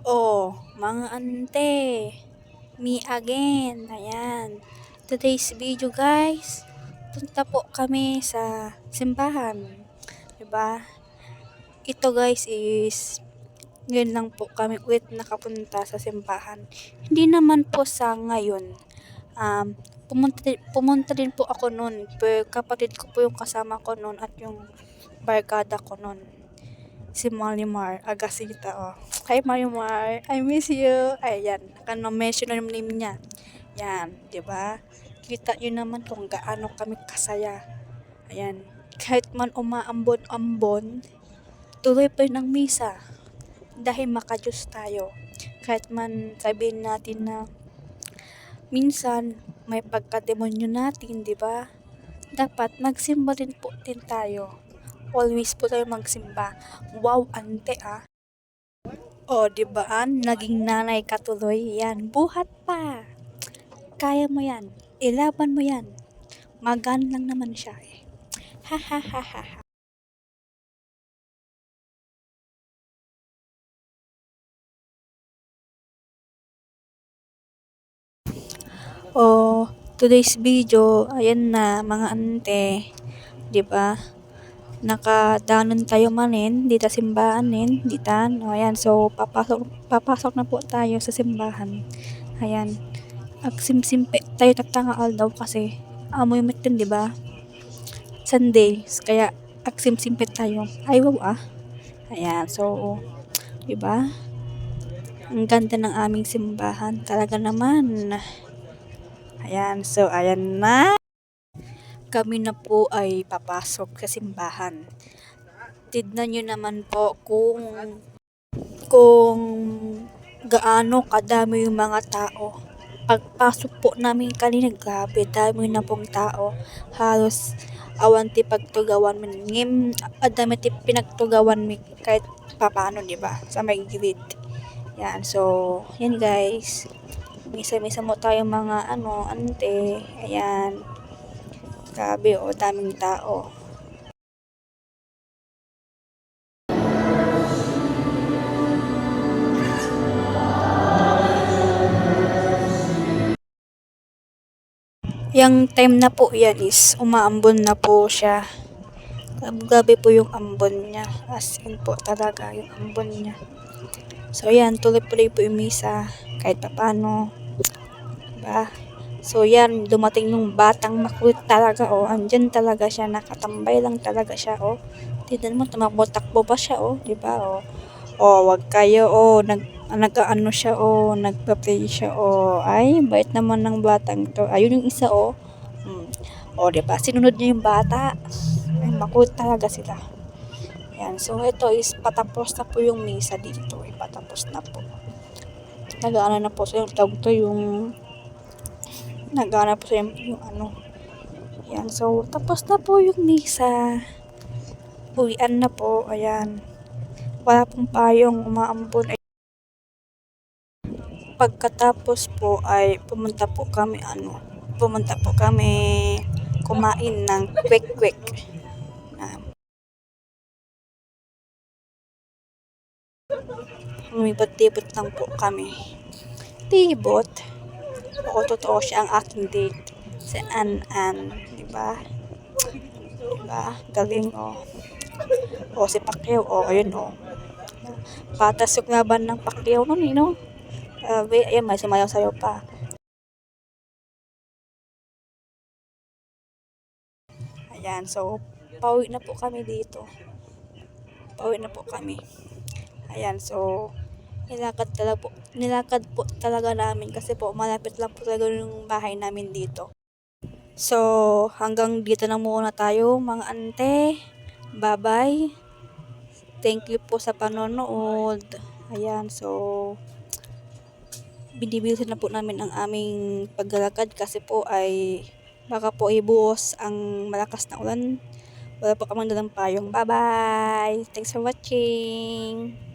Oh, mga ante, me again. Ayan. Today's video guys, punta po kami sa simbahan. 'Di ba? Ito guys is ngayon lang po kami ulit nakapunta sa simbahan. Hindi naman po sa ngayon. Pumunta din po ako noon. Pero kapatid ko po yung kasama ko noon at yung barkada ko noon. Si Marimar Agasita, oh. Hi Marimar, I miss you. Ayan, naka-mention na yung name niya. Yan, 'di ba? Kita niyo naman kung gaano kami kasaya. Ayan, kahit man umaambon-ambon, tuloy pa rin ang misa. Dahil makajus tayo. Kahit man sabihin natin na minsan may pagkademonyo natin, 'di ba? Dapat magsimba din tayo. Always po tayo magsimba. Wow, ante ah. O, 'di ba? Naging nanay ka tuloy. Yan, buhat pa. Kaya mo yan. Ilaban mo yan. Magaan lang naman siya eh. Ha ha ha ha. Oh, today's video, ayan na mga ante, 'di ba? Nakadanon tayo manin, dita simbahan ditan. O ayan, so papasok na po tayo sa simbahan. Ayan. Agsimsimpe tayo tatangaal daw kasi amoy mitin, 'di ba? Sundays, kaya agsimsimpe tayo. Ay wow ah. Ayan, so 'di ba? Ang ganda ng aming simbahan. Talaga naman. Ayan, so ayan na. Kami na po ay papasok sa simbahan. Tignan nyo naman po kung gaano kadami yung mga tao. Pagpasok po namin kanina, grabe, dami na pong tao. Halos awanti pagtugawan min ngim adami ti pinagtugawan mi kahit papaano, di ba? Sa may gilid. Yan, so yan guys. Misa-misa mo tayo mga ante. Ayan. Grabe oh, daming tao. Yang time na po yan is umaambon na po siya. Gabi po yung ambon niya. As in po talaga yung ambon niya. So yan, tuloy-tuloy po yung misa kahit papano. Diba? So yan, dumating nung batang makulit talaga, oh. Andyan talaga siya, nakatambay lang talaga siya, oh. Tignan mo, tumakbo-takbo pa siya, oh. Diba, oh. Oh, wag kayo, oh. Nag-ano siya, oh. Nagpa-play siya, oh. Ay, bait naman ng batang to. Ayun yung isa, oh. Oh, diba? Sinunod niya yung bata. Ay, makulit talaga sila. Yan. So, ito is patapos na po yung misa dito. Patapos na po. Nag-ano na po sa yung tawag to, yung nag-ano po sa yung ano. Yan. So, tapos na po yung misa. Uwian na po. Ayan. Wala pong payong umaambon. Pagkatapos po ay pumunta po kami kumain ng quick na lumibot-libot lang po kami. Libot. Oo, totoo siya ang aking date. Si An, di ba? Diba? Galing, oh. O, si Pacquiao, oh, ayun, oh. Patas yung laban ng Pacquiao nun, no? Ayan, may sumayaw sa'yo pa. Ayan, so, pauwi na po kami dito. Pauwi na po kami. Ayan, so, nilakad po talaga namin kasi po malapit lang po talaga yung bahay namin dito. So, hanggang dito na muna tayo mga ante. Bye-bye. Thank you po sa panonood. Ayan, so, binibilisan na po namin ang aming paglalakad kasi po ay baka po ibuhos ang malakas na ulan. Wala po kamang dalang payong. Bye-bye! Thanks for watching!